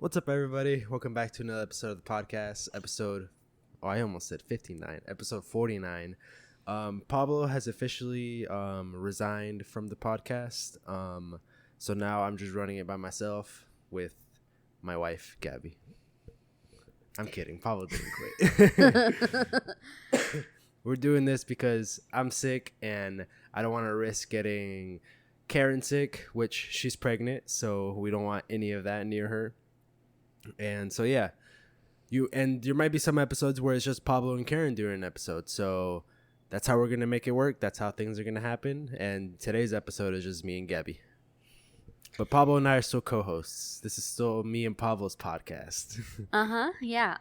What's up, everybody? Welcome back to another episode of the podcast. I almost said 59. Episode 49. Pablo has officially resigned from the podcast. So now I'm just running it by myself with my wife, Gaby. I'm kidding. Pablo didn't quit. We're doing this because I'm sick and I don't want to risk getting Karen sick, which she's pregnant. So we don't want any of that near her. And so yeah, there might be some episodes where it's just Pablo and Karen doing an episode. So that's how we're gonna make it work. That's how things are gonna happen. And today's episode is just me and Gaby. But Pablo and I are still co-hosts. This is still me and Pablo's podcast. Yeah.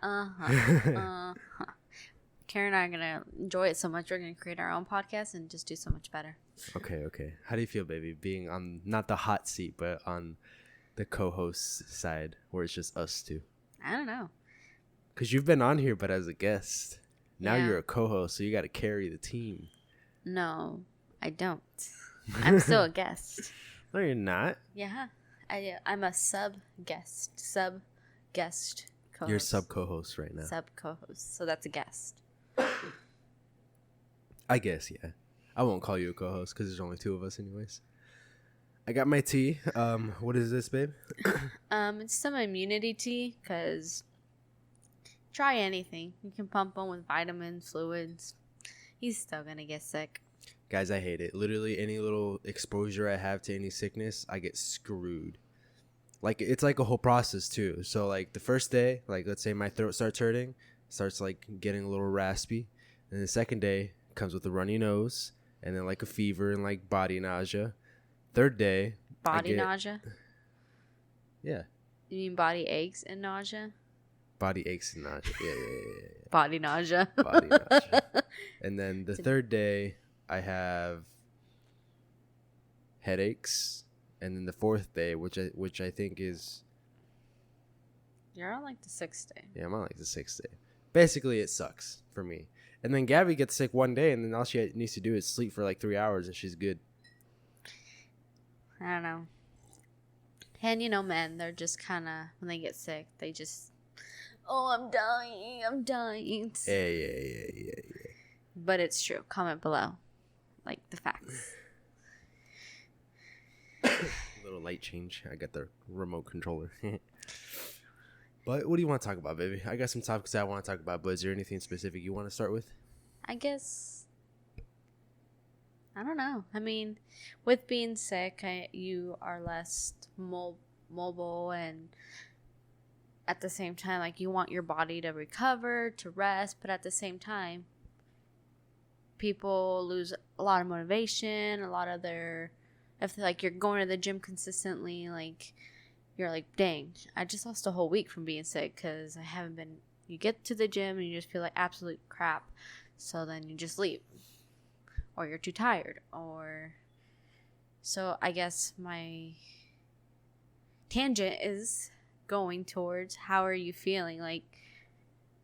Karen and I are gonna enjoy it so much. We're gonna create our own podcast and just do so much better. Okay. How do you feel, baby, being on not the hot seat, but on the co-host side where it's just us two? I don't know. Because you've been on here, but as a guest. Now Yeah. you're a co-host, so you got to carry the team. No, I don't. I'm still a guest. No, you're not. Yeah. I'm a sub-guest co-host. You're a sub-co-host right now. Sub-co-host. So that's a guest. I guess, yeah. I won't call you a co-host because there's only two of us anyways. I got my tea. What is this, babe? It's some immunity tea because try anything. You can pump them with vitamins, fluids. He's still going to get sick. Guys, I hate it. Literally, any little exposure I have to any sickness, I get screwed. Like, it's like a whole process, too. So, like, the first day, like, let's say my throat starts hurting, starts, like, getting a little raspy. And the second day comes with a runny nose, and then, like, a fever and, like, body nausea. Third day, Body nausea? Yeah. You mean body aches and nausea? Body aches and nausea. Yeah. Body nausea. Body nausea. And then the third day, I have headaches. And then the fourth day, which I think is... You're on like the sixth day. Yeah, I'm on like the sixth day. Basically, it sucks for me. And then Gaby gets sick one day, and then all she needs to do is sleep for like 3 hours, and she's good. I don't know. And you know, men, they're just kind of, when they get sick, they just, oh, I'm dying. Yeah. But it's true. Comment below. Like the facts. Little light change. I got the remote controller. But what do you want to talk about, baby? I got some topics I want to talk about, but is there anything specific you want to start with? I guess, I don't know. I mean, with being sick, you are less mobile, and at the same time, like, you want your body to recover, to rest, but at the same time, people lose a lot of motivation, a lot of their, if like you're going to the gym consistently, like, you're like, dang, I just lost a whole week from being sick because I haven't been. You get to the gym and you just feel like absolute crap, so then you just leave, or you're too tired, or so I guess my tangent is going towards, how are you feeling? Like,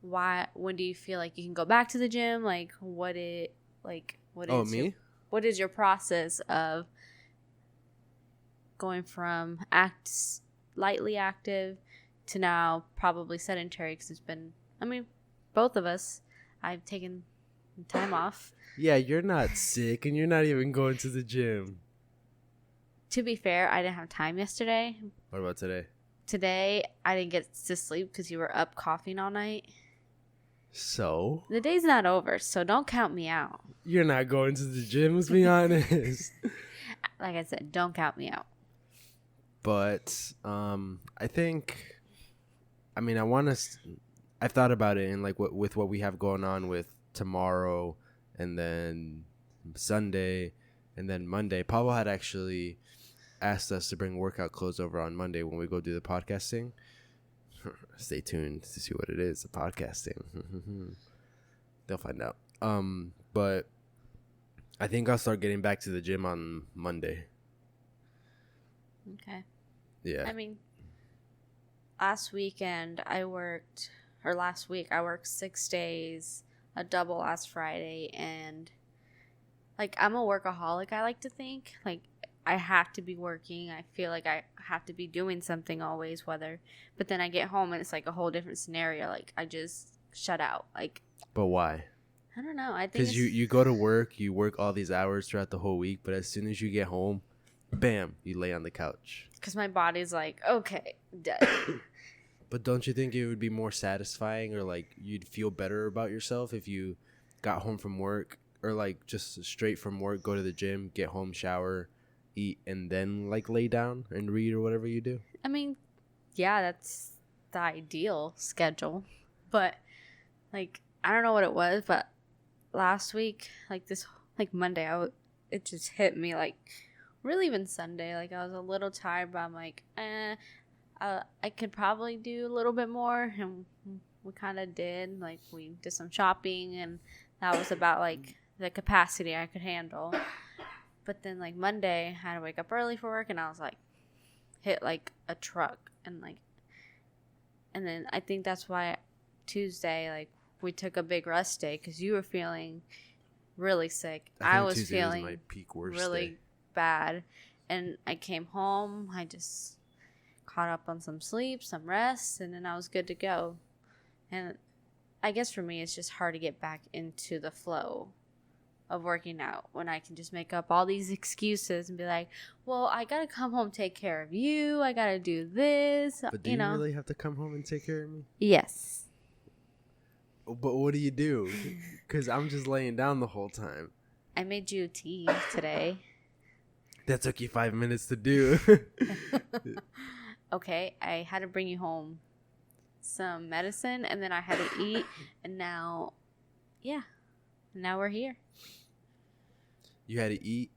when do you feel like you can go back to the gym? Like, what is your process of going from lightly active to now probably sedentary? Because it's been, I mean, both of us, I've taken time off. Yeah, you're not sick and you're not even going to the gym. To be fair, I didn't have time yesterday. What about today? Today, I didn't get to sleep because you were up coughing all night. So? The day's not over, so don't count me out. You're not going to the gym, let's be honest. Like I said, don't count me out. But I think, I mean, I've thought about it, and like with what we have going on with tomorrow and then Sunday and then Monday. Pablo had actually asked us to bring workout clothes over on Monday when we go do the podcasting. Stay tuned to see what it is, the podcasting. They'll find out. But I think I'll start getting back to the gym on Monday. Okay. Yeah. I mean, last week I worked 6 days, a double last Friday, and like, I'm a workaholic, I like to think. Like, I have to be working. I feel like I have to be doing something always, but then I get home and it's like a whole different scenario. Like I just shut out. Like, but why? I don't know. I think because you go to work, you work all these hours throughout the whole week, but as soon as you get home, bam, you lay on the couch. Because my body's like, okay, dead. But don't you think it would be more satisfying, or like you'd feel better about yourself if you got home from work, or like just straight from work, go to the gym, get home, shower, eat, and then like lay down and read or whatever you do? I mean, yeah, that's the ideal schedule. But like, I don't know what it was, but last week, like Monday, it just hit me, like, really even Sunday, like I was a little tired, but I'm like, I could probably do a little bit more, and we kind of did. Like, we did some shopping, and that was about like the capacity I could handle. But then like Monday, I had to wake up early for work, and I was like hit like a truck, and then I think that's why Tuesday, like, we took a big rest day, because you were feeling really sick. I was Tuesday feeling was my peak worst really day. bad, and I came home. I just caught up on some sleep, some rest, and then I was good to go. And I guess for me, it's just hard to get back into the flow of working out when I can just make up all these excuses and be like, well, I gotta come home, take care of you, I gotta do this. But do you really have to come home and take care of me? Yes. But what do you do? Because I'm just laying down the whole time. I made you tea today. That took you 5 minutes to do. Okay, I had to bring you home some medicine, and then I had to eat, and now we're here. You had to eat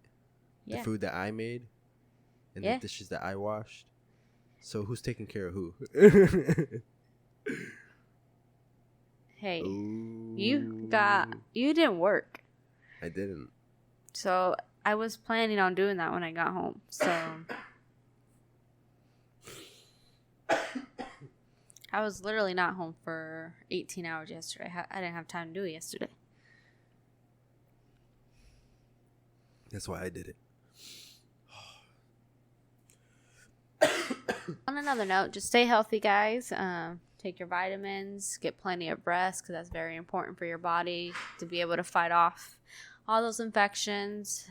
the Yeah. food that I made and Yeah. the dishes that I washed. So who's taking care of who? Hey, Ooh. you didn't work. I didn't. So I was planning on doing that when I got home. So I was literally not home for 18 hours yesterday. I didn't have time to do it yesterday. That's why I did it. On another note, just stay healthy, guys. Take your vitamins. Get plenty of rest, because that's very important for your body to be able to fight off all those infections.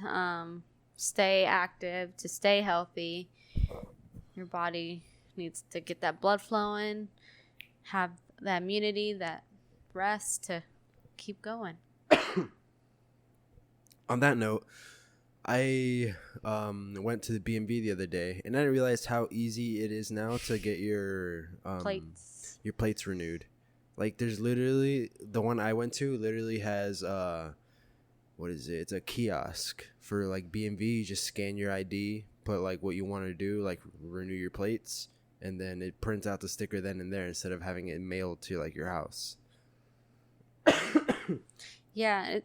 Stay active to stay healthy. Your body needs to get that blood flowing, have that immunity, that rest to keep going. On that note, I went to the BMV the other day, and I realized how easy it is now to get your plates renewed. Like, there's literally, the one I went to literally has what is it? It's a kiosk for like BMV. You just scan your ID, put like what you want to do, like renew your plates, and then it prints out the sticker then and there instead of having it mailed to like your house. Yeah.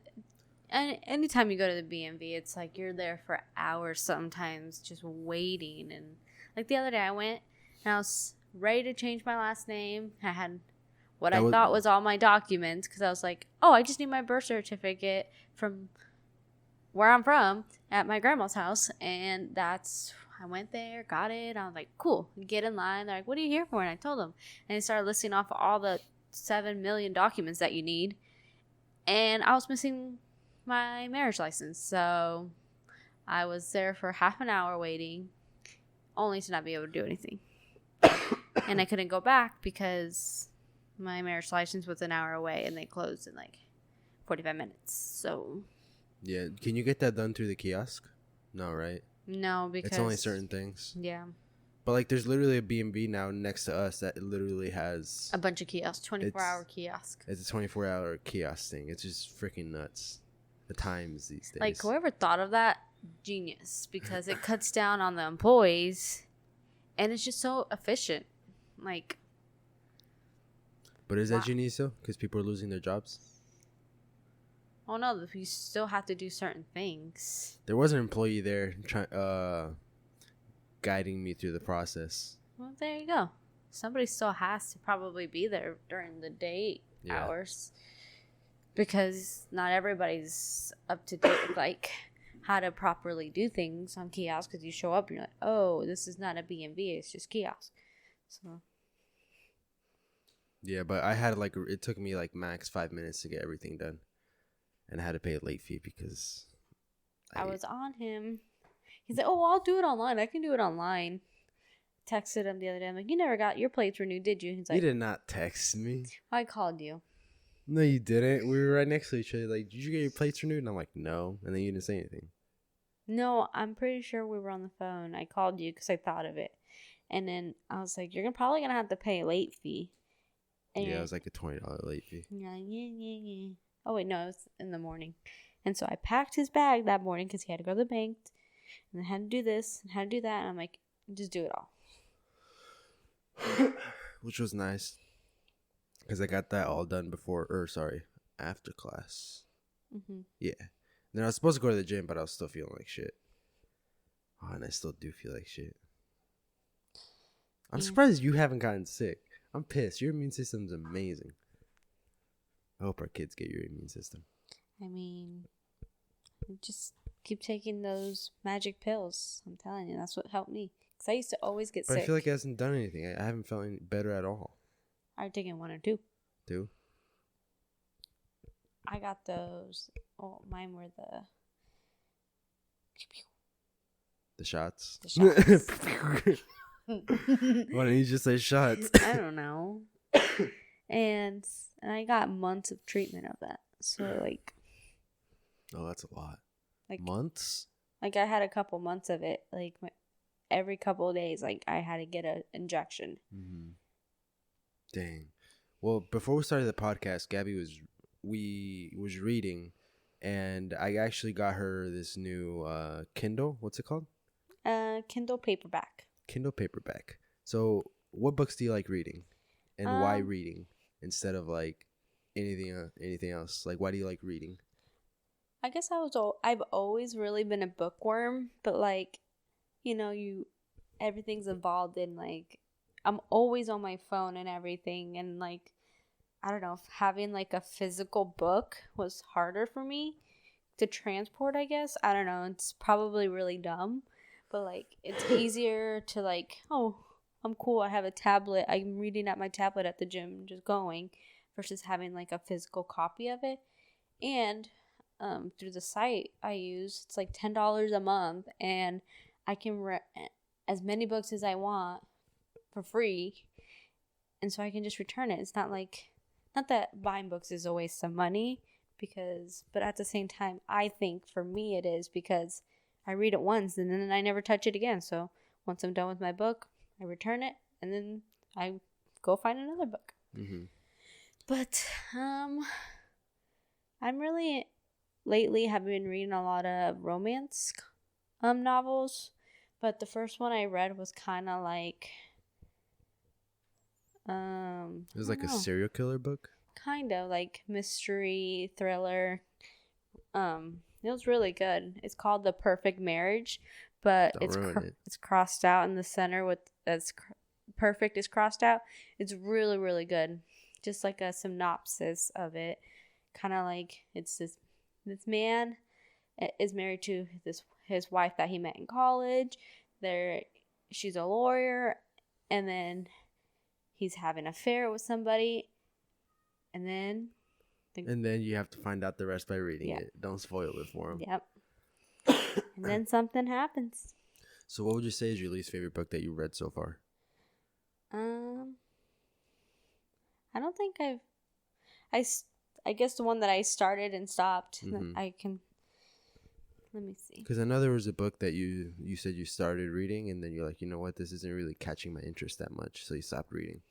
And anytime you go to the BMV, it's like you're there for hours sometimes just waiting. And like the other day I went and I was ready to change my last name. I had what I thought was all my documents, because I was like, oh, I just need my birth certificate from where I'm from at my grandma's house. And I went there, got it. I was like, cool, get in line. They're like, what are you here for? And I told them. And they started listing off all the 7 million documents that you need. And I was missing my marriage license, so I was there for half an hour waiting, only to not be able to do anything. And I couldn't go back because my marriage license was an hour away, and they closed in like 45 minutes. So yeah, can you get that done through the kiosk? No, right? No, because it's only certain things. Yeah. But like, there's literally a BMV now next to us that literally has a bunch of kiosks, 24-hour kiosk. It's a 24-hour kiosk thing. It's just freaking nuts. The times these days. Like, whoever thought of that, genius, because it cuts down on the employees, and it's just so efficient. Like, but is that genius though? Because people are losing their jobs. Oh no, you still have to do certain things. There was an employee there guiding me through the process. Well, there you go. Somebody still has to probably be there during the day hours. Because not everybody's up to date with, like, how to properly do things on kiosk, because you show up and you're like, oh, this is not a BMV, it's just kiosk. So Yeah, but I had like it took me like max 5 minutes to get everything done, and I had to pay a late fee because I was on him. He's like, oh, I'll do it online. I can do it online. Texted him the other day. I'm like, you never got your plates renewed, did you? He's like, you did not text me. I called you. No, you didn't. We were right next to each other. Like, did you get your plates renewed? And I'm like, no. And then you didn't say anything. No, I'm pretty sure we were on the phone. I called you because I thought of it. And then I was like, you're probably going to have to pay a late fee. And yeah, it was like a $20 late fee. Yeah. Oh, wait, no, it was in the morning. And so I packed his bag that morning because he had to go to the bank. And then had to do this and had to do that. And I'm like, just do it all. Which was nice. Because I got that all done after class. Mm-hmm. Yeah. Then I was supposed to go to the gym, but I was still feeling like shit. Oh, and I still do feel like shit. I'm surprised you haven't gotten sick. I'm pissed. Your immune system's amazing. I hope our kids get your immune system. I mean, just keep taking those magic pills. I'm telling you, that's what helped me. Because I used to always get sick. I feel like it hasn't done anything. I haven't felt any better at all. I've taken 1 or 2. 2? I got those. Oh, mine were the shots. The shots. Why don't you just say shots? I don't know. And I got months of treatment of that. So like. Oh, that's a lot. Like months. Like I had a couple months of it. Like every couple of days, like I had to get an injection. Mm-hmm. Dang. Well, before we started the podcast, Gaby was reading, and I actually got her this new Kindle. What's it called? Kindle paperback. Kindle paperback. So, what books do you like reading, and why reading instead of like anything else? Like, why do you like reading? I guess I've always really been a bookworm, but like, you know, everything's evolved in like. I'm always on my phone and everything, and like I don't know, having like a physical book was harder for me to transport, I guess. I don't know, it's probably really dumb, but like it's easier to like, oh, I'm cool, I have a tablet, I'm reading at my tablet at the gym, just going, versus having like a physical copy of it. And through the site I use, it's like $10 a month, and I can read as many books as I want for free, and so I can just return it. It's not that buying books is a waste of money, but at the same time, I think for me it is, because I read it once and then I never touch it again. So once I'm done with my book, I return it and then I go find another book. Mm-hmm. But I'm really lately have been reading a lot of romance novels, but the first one I read was kind of like it was like a serial killer book, kind of like mystery thriller. It was really good. It's called The Perfect Marriage, but it's crossed out in the center with perfect is crossed out. It's really, really good. Just like a synopsis of it, kind of like it's this man is married to his wife that he met in college. She's a lawyer, and then he's having an affair with somebody, and then you have to find out the rest by reading it. Don't spoil it for him. Yep. And then something happens. So what would you say is your least favorite book that you read so far? I don't think I guess the one that I started and stopped. Mm-hmm. Let me see. Because I know there was a book that you said you started reading, and then you're like, you know what, this isn't really catching my interest that much, so you stopped reading.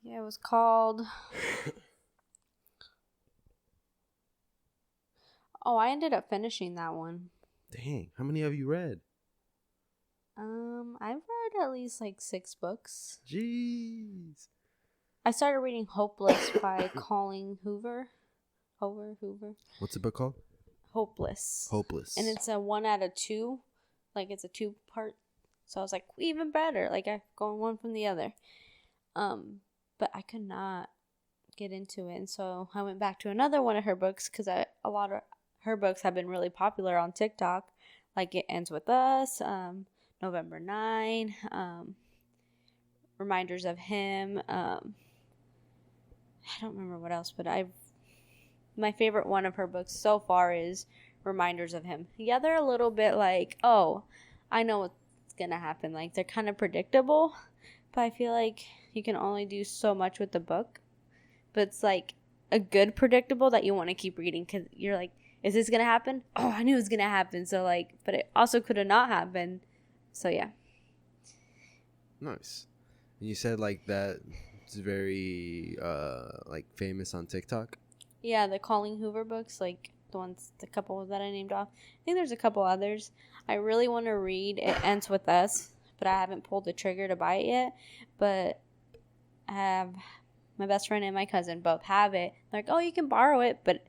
Yeah, it was called... Oh, I ended up finishing that one. Dang, how many have you read? I've read at least like 6 books. Jeez. I started reading Hopeless by Colleen Hoover. Hoover. What's the book called? Hopeless. And it's a 1 out of 2. Like it's a 2-part. So I was like, even better. Like I go one from the other. But I could not get into it. And so I went back to another one of her books, because a lot of her books have been really popular on TikTok. Like It Ends With Us, November 9, Reminders of Him. I don't remember what else, but my favorite one of her books so far is Reminders of Him. Yeah, they're a little bit like, oh, I know what's gonna happen. Like, they're kind of predictable, but I feel like you can only do so much with the book. But it's like a good predictable that you want to keep reading because you're like, is this gonna happen? Oh, I knew it was gonna happen. So like, but it also could have not happened. So yeah. Nice. And you said like that it's very like famous on TikTok. Yeah, the Colleen Hoover books, like the couple that I named off. I think there's a couple others. I really want to read It Ends With Us, but I haven't pulled the trigger to buy it yet. But I have my best friend and my cousin both have it. They're like, oh, you can borrow it, but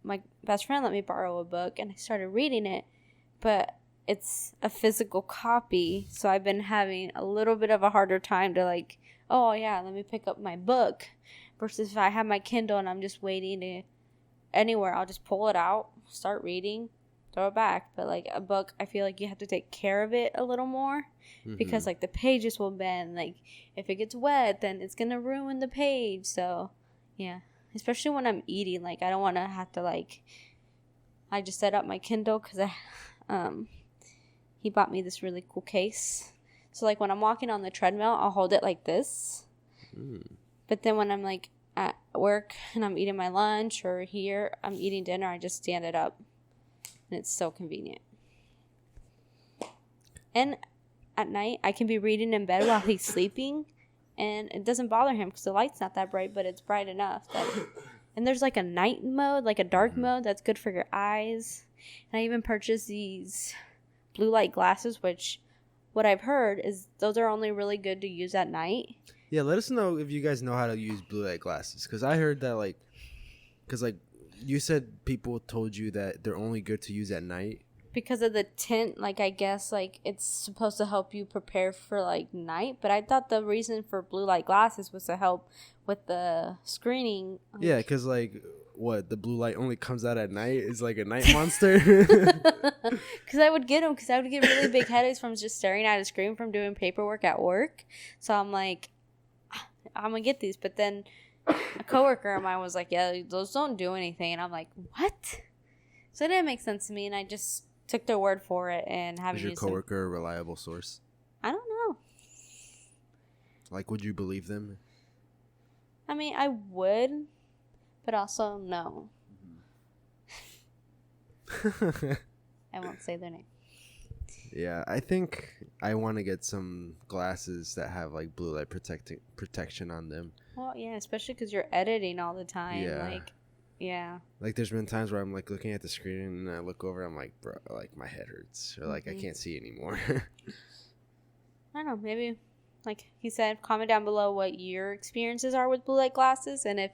my best friend let me borrow a book, and I started reading it, but it's a physical copy, so I've been having a little bit of a harder time to like, oh yeah, let me pick up my book, versus if I have my Kindle and I'm just waiting to anywhere, I'll just pull it out, start reading, throw it back. But like a book, I feel like you have to take care of it a little more, because like the pages will bend, like if it gets wet then it's gonna ruin the page. So yeah, especially when I'm eating, like I don't want to have to like, I just set up my Kindle because he bought me this really cool case, so like when I'm walking on the treadmill I'll hold it like this, but then when I'm like at work and I'm eating my lunch, or here I'm eating dinner, I just stand it up, and it's so convenient. And at night I can be reading in bed while he's sleeping, and it doesn't bother him because the light's not that bright, but it's bright enough that and there's like a night mode, like a dark mode that's good for your eyes. And I even purchased these blue light glasses, which what I've heard is those are only really good to use at night. Yeah, let us know if you guys know how to use blue light glasses, because I heard that like, because like you said people told you that they're only good to use at night because of the tint. Like I guess like it's supposed to help you prepare for like night, but I thought the reason for blue light glasses was to help with the screening. Like, yeah, because like what, the blue light only comes out at night? Is like a night monster? Because I would get them, because I would get really big headaches from just staring at a screen from doing paperwork at work. So I'm like, I'm gonna get these. But then a coworker of mine was like, yeah, those don't do anything. And I'm like, what? So it didn't make sense to me, and I just took their word for it and haven't used them. Is your coworker a reliable source? I don't know. Like, would you believe them? I mean, I would, but also no. I won't say their name. Yeah, I think I want to get some glasses that have like blue light protection on them. Well, yeah, especially because you're editing all the time. Yeah. Like, yeah. Like, there's been times where I'm like looking at the screen and I look over, I'm like, bro, like my head hurts, or like I can't see anymore. I don't know, maybe, like he said, comment down below what your experiences are with blue light glasses, and if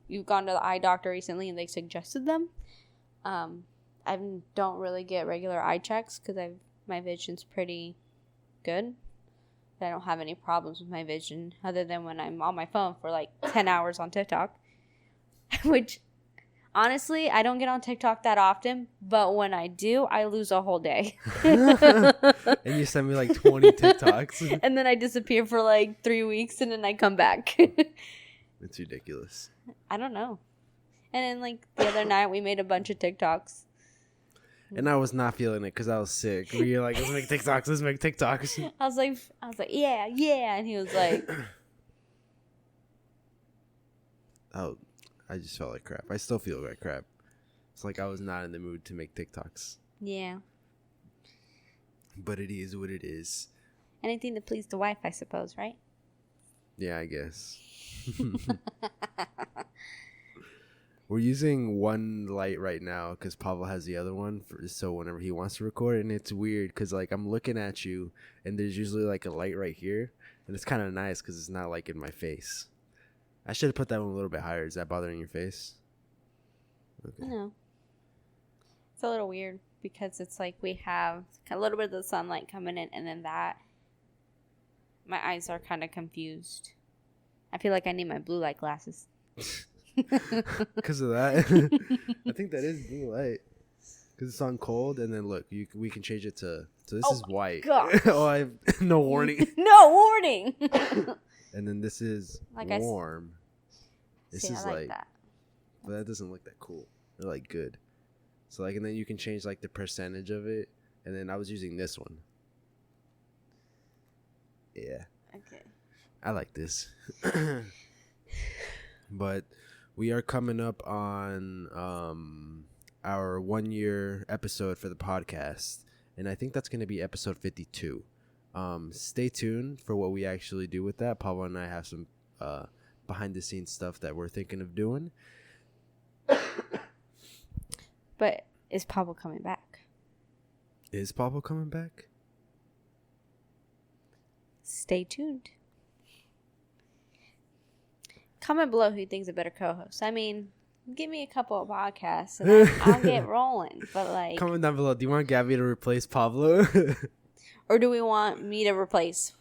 you've gone to the eye doctor recently and they suggested them. I don't really get regular eye checks because my vision's pretty good. I don't have any problems with my vision other than when I'm on my phone for like 10 hours on TikTok. Which, honestly, I don't get on TikTok that often, but when I do, I lose a whole day. And you send me like 20 TikToks. And then I disappear for like 3 weeks and then I come back. It's ridiculous. I don't know. And then like the other night we made a bunch of TikToks. And I was not feeling it because I was sick. We were like, let's make TikToks. I was like, yeah. And he was like, oh, I just felt like crap. I still feel like crap. It's like I was not in the mood to make TikToks. yeah. But it is what it is. Anything to please the wife, I suppose, right? Yeah, I guess. We're using one light right now because Pablo has the other one, so whenever he wants to record, and it's weird because like I'm looking at you and there's usually like a light right here, and it's kind of nice because it's not like in my face. I should have put that one a little bit higher. Is that bothering your face? Okay. No. It's a little weird because it's like we have a little bit of the sunlight coming in, and then that my eyes are kind of confused. I feel like I need my blue light glasses. Because of that. I think that is blue light. Because it's on cold, and then look, we can change it to. So this is white. Oh, I have no warning. No warning. And then this is like warm. This is like that. But that doesn't look that cool. They're like good. So like, and then you can change like the percentage of it. And then I was using this one. Yeah. Okay. I like this. But we are coming up on our 1 year episode for the podcast. And I think that's going to be episode 52. Stay tuned for what we actually do with that. Pablo and I have some behind the scenes stuff that we're thinking of doing. But is Pablo coming back? Is Pablo coming back? Stay tuned. Comment below who you think's a better co-host. I mean, give me a couple of podcasts and I'll get rolling. But like, comment down below. Do you want Gaby to replace Pablo? Or do we want me to replace?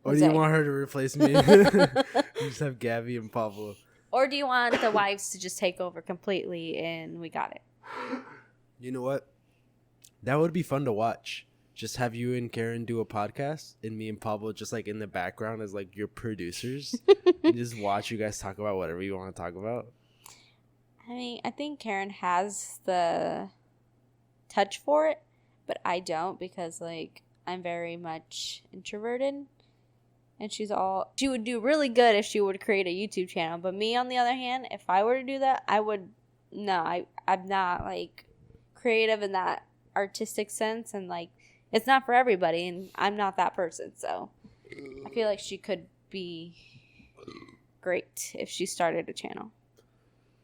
Or do you want her to replace me? Just have Gaby and Pablo. Or do you want the wives to just take over completely and we got it? You know what? That would be fun to watch. Just have you and Karen do a podcast and me and Pablo just like in the background as like your producers. And just watch you guys talk about whatever you want to talk about. I mean, I think Karen has the touch for it, but I don't because like I'm very much introverted. And she would do really good if she would create a YouTube channel. But me, on the other hand, if I were to do that, I'm not, like, creative in that artistic sense. And, like, it's not for everybody. And I'm not that person. So I feel like she could be great if she started a channel.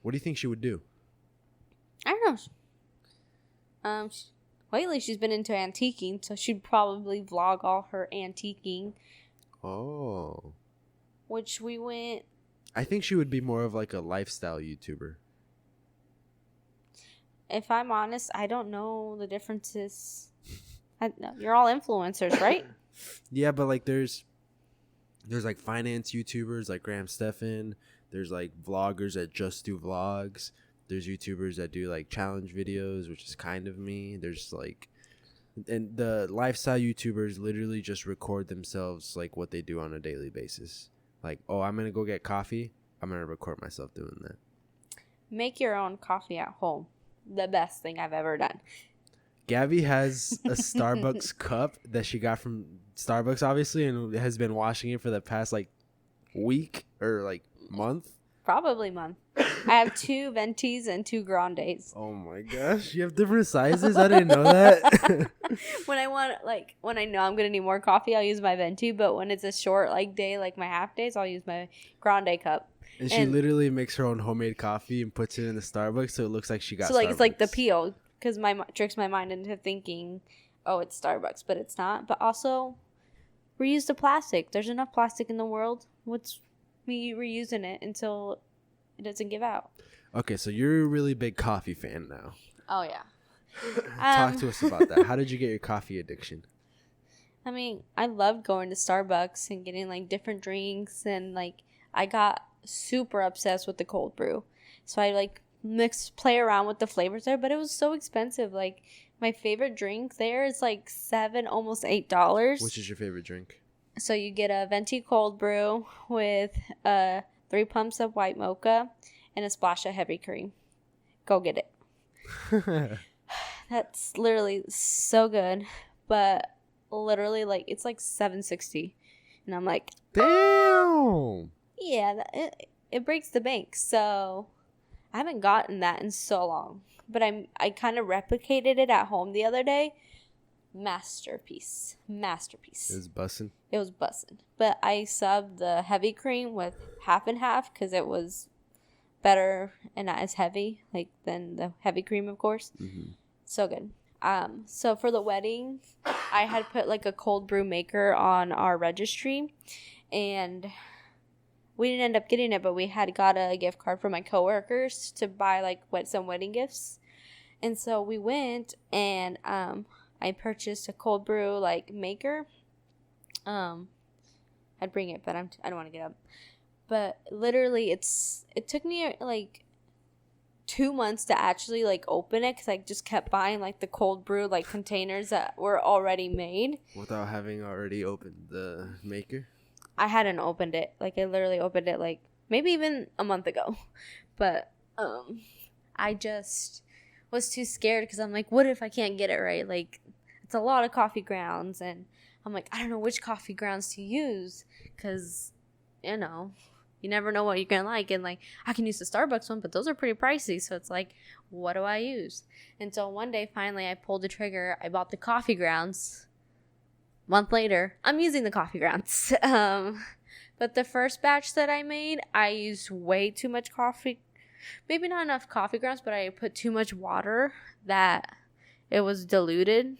What do you think she would do? I don't know. Lately, she's been into antiquing. So she'd probably vlog all her antiquing. Oh. Which we went... I think she would be more of like a lifestyle YouTuber. If I'm honest, I don't know the differences. You're all influencers, right? Yeah, but like there's like finance YouTubers like Graham Stephan. There's like vloggers that just do vlogs. There's YouTubers that do like challenge videos, which is kind of me. There's like... And the lifestyle YouTubers literally just record themselves like what they do on a daily basis. Like, oh, I'm going to go get coffee. I'm going to record myself doing that. Make your own coffee at home. The best thing I've ever done. Gaby has a Starbucks cup that she got from Starbucks, obviously, and has been washing it for the past like week or like month. Probably month. I have 2 ventis and 2 grandes. Oh my gosh, you have different sizes? I didn't know that. When I know I'm gonna need more coffee, I'll use my venti. But when it's a short like day, like my half days, I'll use my grande cup. And she literally makes her own homemade coffee and puts it in the Starbucks, so it looks like she got. So like Starbucks. It's like the peel, because tricks my mind into thinking, oh, it's Starbucks, but it's not. But also, reuse the plastic. There's enough plastic in the world. What's me reusing it until it doesn't give out? Okay, so you're a really big coffee fan now. Oh yeah. Talk to us about that. How did you get your coffee addiction? I mean, I loved going to Starbucks and getting like different drinks, and like I got super obsessed with the cold brew. So I like play around with the flavors there, but it was so expensive. Like my favorite drink there is like $7, almost $8. Which is your favorite drink? So you get a venti cold brew with 3 pumps of white mocha and a splash of heavy cream. Go get it. That's literally so good, but literally like it's like $7.60, and I'm like, damn. Yeah, it breaks the bank. So I haven't gotten that in so long, but I kind of replicated it at home the other day. Masterpiece. It was bussin'. But I subbed the heavy cream with half and half because it was better and not as heavy like than the heavy cream, of course. Mm-hmm. So good. So for the wedding, I had put like a cold brew maker on our registry, and we didn't end up getting it, but we had got a gift card from my coworkers to buy like some wedding gifts. And so we went, and I purchased a cold brew like maker. I'd bring it, but I don't want to get up. But literally, it took me like 2 months to actually like open it because I just kept buying like the cold brew like containers that were already made without having already opened the maker. I hadn't opened it. Like I literally opened it like maybe even a month ago, but I just was too scared because I'm like, what if I can't get it right? Like it's a lot of coffee grounds, and I'm like, I don't know which coffee grounds to use because you know. You never know what you're going to like. And, like, I can use the Starbucks one, but those are pretty pricey. So it's like, what do I use? And so one day, finally, I pulled the trigger. I bought the coffee grounds. A month later, I'm using the coffee grounds. But the first batch that I made, I used way too much coffee. Maybe not enough coffee grounds, but I put too much water that it was diluted.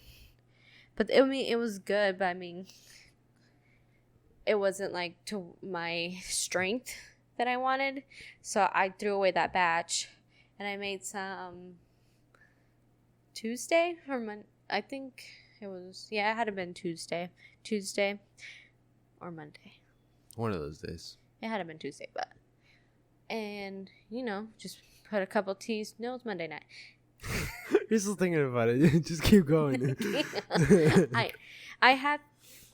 But, it was good. But, it wasn't like to my strength that I wanted. So I threw away that batch and I made some Tuesday or Monday. I think it was, it had been Tuesday or Monday. One of those days. It had been Tuesday, and just put a couple teas. No, it's Monday night. You're still thinking about it. Just keep going.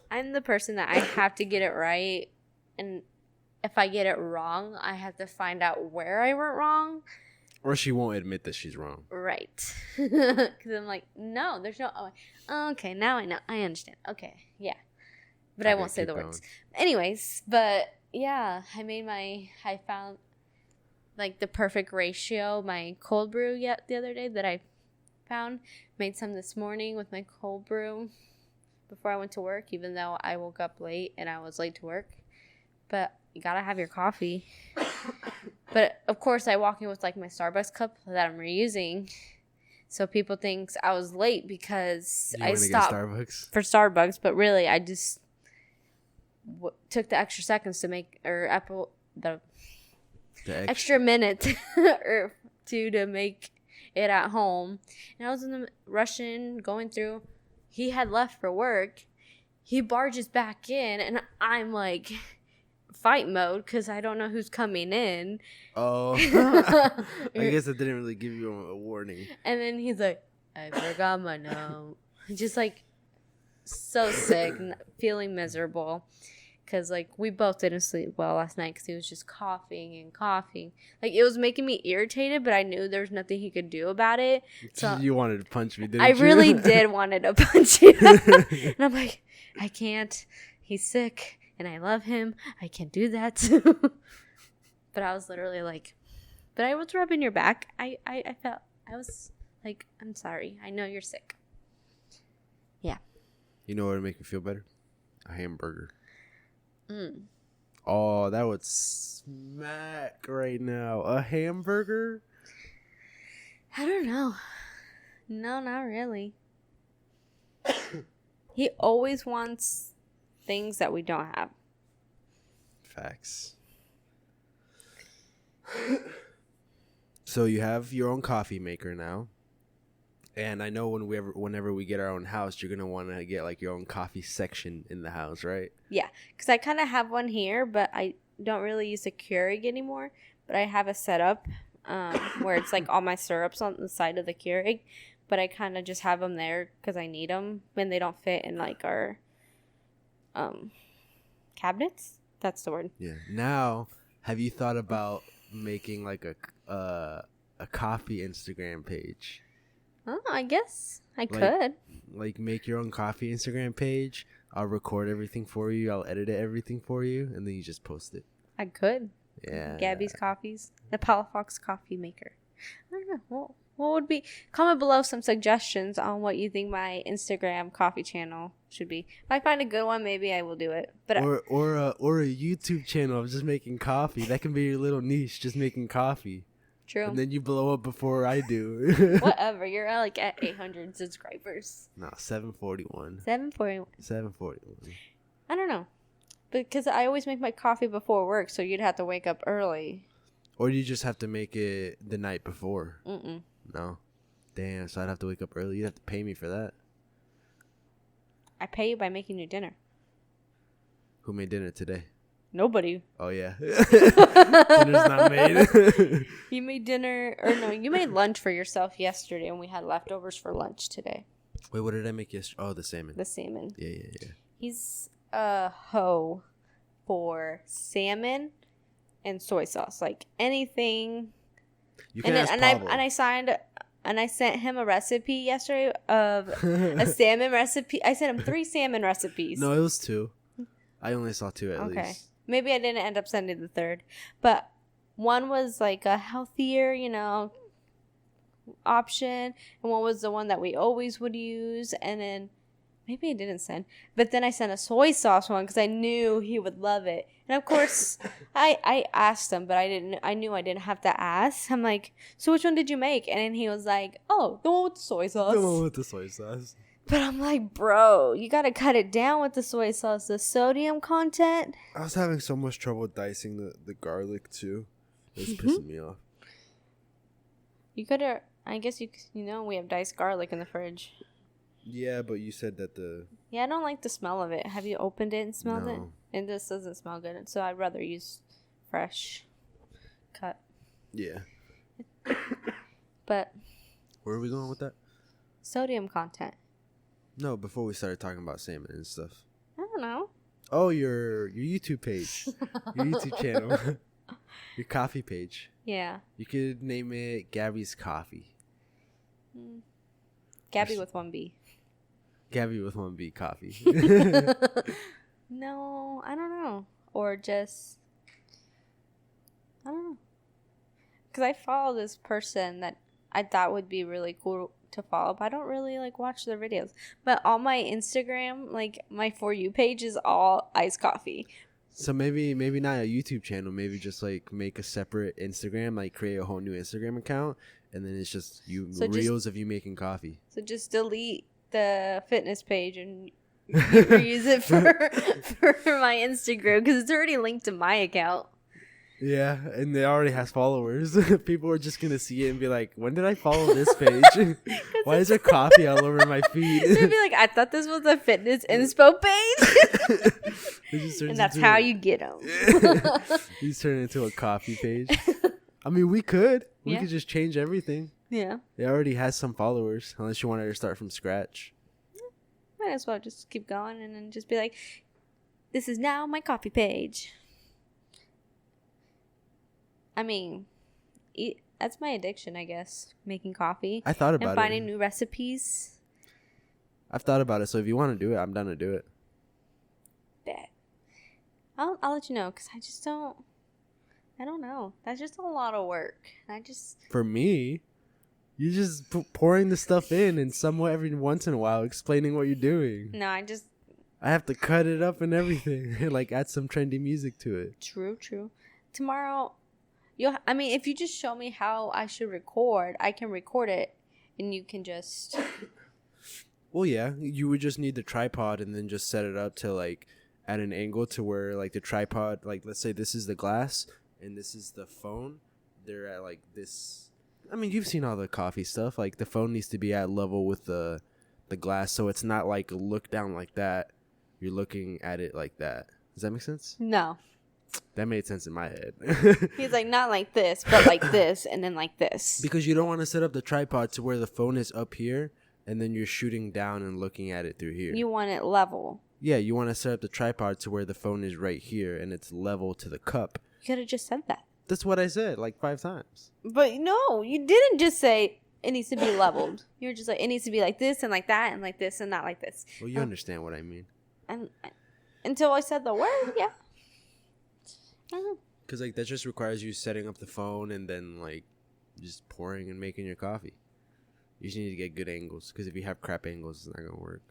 I'm the person that I have to get it right, and if I get it wrong, I have to find out where I went wrong. Or she won't admit that she's wrong. Right. Because I'm like, no, there's no... Oh, okay, now I know. I understand. Okay, yeah. But I won't say the words. Anyways, but yeah, I found like the perfect ratio, my cold brew the other day that I found. Made some this morning with my cold brew before I went to work, even though I woke up late and I was late to work. But you gotta have your coffee. But of course, I walk in with like my Starbucks cup that I'm reusing, so people think I was late because I stopped for Starbucks. But really, I just took the extra seconds to make the extra minute or two to make it at home. And I was in the rushing, going through. He had left for work. He barges back in, and I'm like, fight mode because I don't know who's coming in. Oh, I guess I didn't really give you a warning. And then he's like, I forgot my note. Just like so sick, feeling miserable. Because, like, we both didn't sleep well last night because he was just coughing and coughing. Like, it was making me irritated, but I knew there was nothing he could do about it. So you wanted to punch me, didn't you? I really did wanted to punch you. And I'm like, I can't. He's sick, and I love him. I can't do that. But I was literally like, but I was rubbing your back. I was like, I'm sorry. I know you're sick. Yeah. You know what would make me feel better? A hamburger. Mm. Oh, that would smack right now. A hamburger? I don't know. No, not really. He always wants things that we don't have. Facts. So you have your own coffee maker now. And I know whenever we get our own house, you're going to want to get like your own coffee section in the house, right? Yeah, because I kind of have one here, but I don't really use a Keurig anymore. But I have a setup where it's like all my syrups on the side of the Keurig. But I kind of just have them there because I need them when they don't fit in like our cabinets. That's the word. Yeah. Now, have you thought about making like a coffee Instagram page? Oh, I guess I could. Like make your own coffee Instagram page. I'll record everything for you. I'll edit everything for you, and then you just post it. I could. Yeah. Gaby's Coffees, the Palafox coffee maker. I don't know. What would be? Comment below some suggestions on what you think my Instagram coffee channel should be. If I find a good one, maybe I will do it. But or a YouTube channel of just making coffee. That can be your little niche, just making coffee. True. And then you blow up before I do. Whatever. You're like at 800 subscribers. No, 741. 741. I don't know. Because I always make my coffee before work, so you'd have to wake up early. Or you just have to make it the night before. Mm-mm. No. Damn, so I'd have to wake up early. You'd have to pay me for that. I pay you by making you dinner. Who made dinner today? Nobody. Oh, yeah. Dinner's not made. You made dinner, or no, you made lunch for yourself yesterday, and we had leftovers for lunch today. Wait, what did I make yesterday? Oh, the salmon. The salmon. Yeah. He's a hoe for salmon and soy sauce. Like, anything. You can ask Pablo. And I sent him a recipe yesterday of a salmon recipe. I sent him 3 salmon recipes. No, it was 2. I only saw 2 at least. Maybe I didn't end up sending the 3rd. But one was like a healthier, option. And one was the one that we always would use. And then maybe I didn't send. But then I sent a soy sauce one because I knew he would love it. And of course, I asked him, but I knew I didn't have to ask. I'm like, so which one did you make? And then he was like, oh, the one with the soy sauce. The one with the soy sauce. But I'm like, bro, you got to cut it down with the soy sauce. The sodium content. I was having so much trouble dicing the garlic, too. It was pissing me off. You could have, I guess we have diced garlic in the fridge. Yeah, but you said that Yeah, I don't like the smell of it. Have you opened it and smelled it? And this doesn't smell good. So I'd rather use fresh cut. Yeah. But. Where are we going with that? Sodium content. No, before we started talking about salmon and stuff. I don't know. Oh, your YouTube page. Your YouTube channel. Your coffee page. Yeah. You could name it Gaby's Coffee. Gaby with 1 B. Gaby with 1 B coffee. No, I don't know. Or just, I don't know. Because I follow this person that I thought would be really cool to follow, but I don't really watch their videos. But on my Instagram, my For You page is all iced coffee. So maybe not a YouTube channel. Maybe just make a separate Instagram, create a whole new Instagram account, and then it's just reels of you making coffee. So just delete the fitness page and use it for my Instagram because it's already linked to my account. Yeah, and it already has followers. People are just gonna see it and be like, "When did I follow this page? Why is there coffee all over my feed?" They'd be like, "I thought this was a fitness inspo page," and that's how you get them. You turn into a coffee page. I mean, we could Yeah. just change everything. Yeah, It already has some followers, unless you wanted to start from scratch. might as well just keep going and then just be like, "This is now my coffee page." I mean, that's my addiction, I guess. Making coffee. I thought about and finding new recipes. I've thought about it, so if you want to do it, I'm down to do it. Bet. I'll let you know, because I don't know. That's just a lot of work. For me, you're just pouring the stuff in and somewhat every once in a while explaining what you're doing. No, I have to cut it up and everything. Add some trendy music to it. True. Tomorrow, if you just show me how I should record, I can record it, and you can just... Well, yeah, you would just need the tripod and then just set it up to, at an angle to where, the tripod, let's say this is the glass and this is the phone. They're at, this... I mean, you've seen all the coffee stuff. The phone needs to be at level with the glass, so it's not, look down like that. You're looking at it like that. Does that make sense? No. That made sense in my head. He's like, not like this, but like this, and then like this. Because you don't want to set up the tripod to where the phone is up here, and then you're shooting down and looking at it through here. You want it level. Yeah, you want to set up the tripod to where the phone is right here, and it's level to the cup. You could have just said that. That's what I said, 5 times. But no, you didn't just say it needs to be leveled. You were just like, it needs to be like this, and like that, and like this, and not like this. Well, you understand what I mean. And until I said the word, yeah. Because that just requires you setting up the phone and then just pouring and making your coffee. You just need to get good angles, because if you have crap angles, it's not gonna work.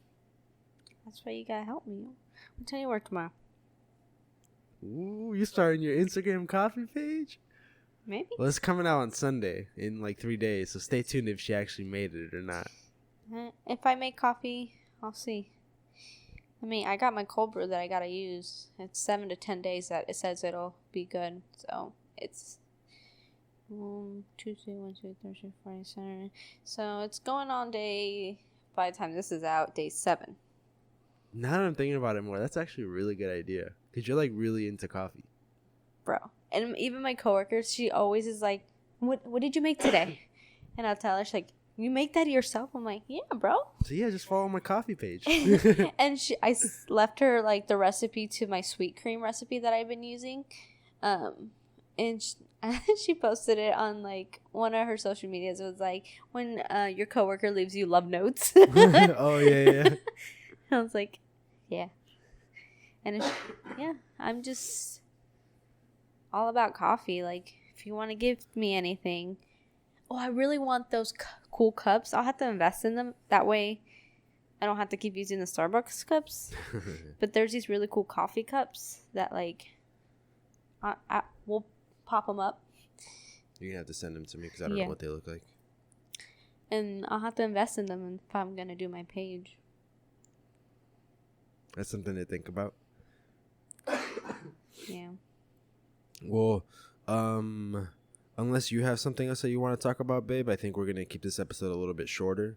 That's why you gotta help me. What time you work tomorrow? Ooh, you starting your Instagram coffee page? Maybe. Well, it's coming out on Sunday in 3 days, so stay tuned if she actually made it or not. If I make coffee, I'll see. I got my cold brew that I gotta use. It's 7 to 10 days that it says it'll be good. So it's Tuesday, Wednesday, Thursday, Friday, Saturday. So it's going on by the time this is out, day 7. Now that I'm thinking about it more, that's actually a really good idea. Because you're like really into coffee. Bro. And even my coworker, she always is like, what did you make today? And I'll tell her, she's like, you make that yourself? I'm like, yeah, bro. So yeah, just follow my coffee page. And left her like the recipe to my sweet cream recipe that I've been using. And she posted it on like one of her social medias. It was like, when your coworker leaves you love notes. Oh yeah. I was like, yeah. And I'm just all about coffee. Like, if you want to give me anything, I really want those cool cups. I'll have to invest in them. That way I don't have to keep using the Starbucks cups. But there's these really cool coffee cups that like we'll pop them up. You're gonna have to send them to me because I don't know what they look like. And I'll have to invest in them if I'm gonna do my page. That's something to think about. Yeah. Well, unless you have something else that you want to talk about, babe, I think we're going to keep this episode a little bit shorter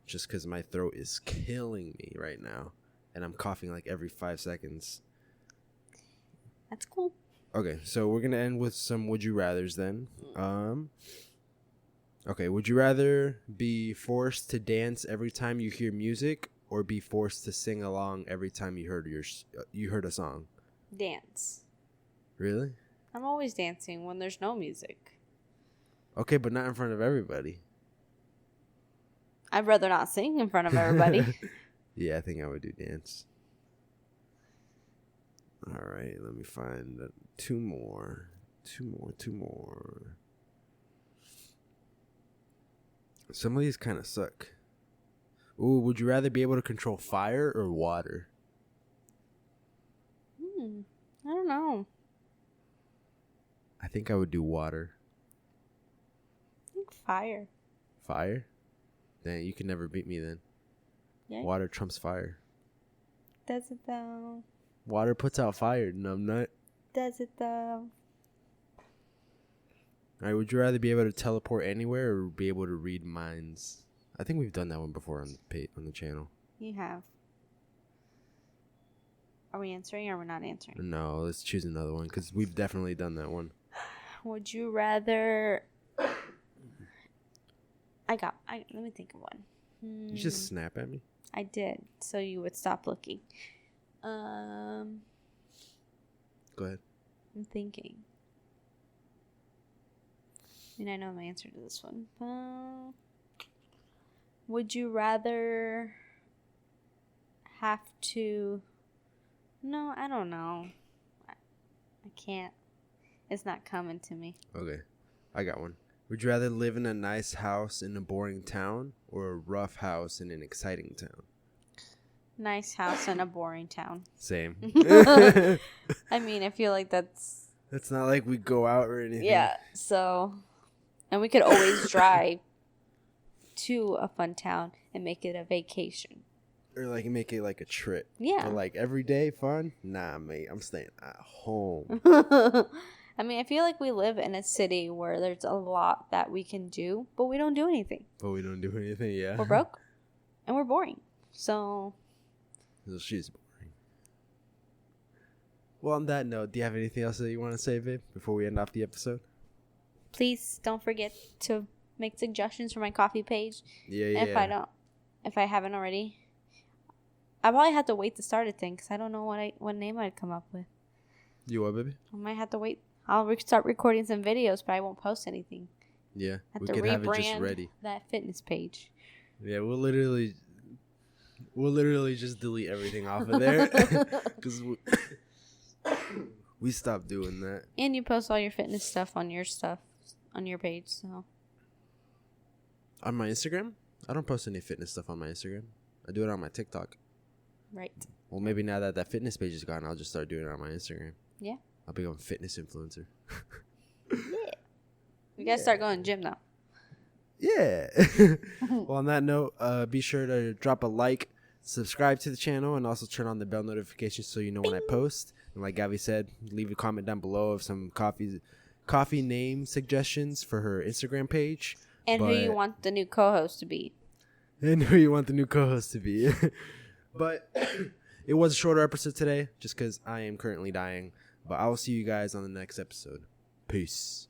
just because my throat is killing me right now and I'm coughing like every 5 seconds. That's cool. Okay, so we're going to end with some would you rathers then. Okay, would you rather be forced to dance every time you hear music or be forced to sing along every time you heard a song? Dance. Really? I'm always dancing when there's no music. Okay, but not in front of everybody. I'd rather not sing in front of everybody. Yeah, I think I would do dance. All right, let me find two more. Some of these kind of suck. Ooh, would you rather be able to control fire or water? I don't know. I think I would do water. I think fire. Fire? Dang, you can never beat me then. Yeah. Water trumps fire. Does it though? Water puts out fire, numbnut. Does it though? Alright, would you rather be able to teleport anywhere or be able to read minds? I think we've done that one before on the channel. You have. Are we answering or we're not answering? No, let's choose another one because we've definitely done that one. Would you rather... let me think of one. You just snap at me? I did, so you would stop looking. Go ahead. I'm thinking. I mean, I know my answer to this one. Would you rather have to... No, I don't know. I can't. It's not coming to me. Okay, I got one. Would you rather live in a nice house in a boring town or a rough house in an exciting town? Nice house in a boring town. Same. I mean, I feel like that's... It's not like we go out or anything. Yeah, so... And we could always drive to a fun town and make it a vacation. Or like make it like a trip. Yeah. But like every day fun? Nah, mate. I'm staying at home. I mean, I feel like we live in a city where there's a lot that we can do, but we don't do anything. Yeah. We're broke and we're boring. So she's boring. Well, on that note, do you have anything else that you want to say, babe, before we end off the episode? Please don't forget to make suggestions for my coffee page. Yeah. And if I haven't already, I probably have to wait to start a thing because I don't know what name I'd come up with. You what, baby? I might have to wait. I'll start recording some videos, but I won't post anything. Yeah, we could have it just ready. That fitness page. Yeah, we'll literally just delete everything off of there because we stopped doing that. And you post all your fitness stuff on your page. So on my Instagram, I don't post any fitness stuff on my Instagram. I do it on my TikTok. Right. Well, maybe now that fitness page is gone, I'll just start doing it on my Instagram. Yeah. I'll become a fitness influencer. Yeah. We gotta start going to the gym though. Yeah. Well, on that note, be sure to drop a like, subscribe to the channel, and also turn on the bell notifications so you know when I post. And like Gaby said, leave a comment down below of some coffee name suggestions for her Instagram page. And who you want the new co-host to be. But It was a shorter episode today just because I am currently dying. But I will see you guys on the next episode. Peace.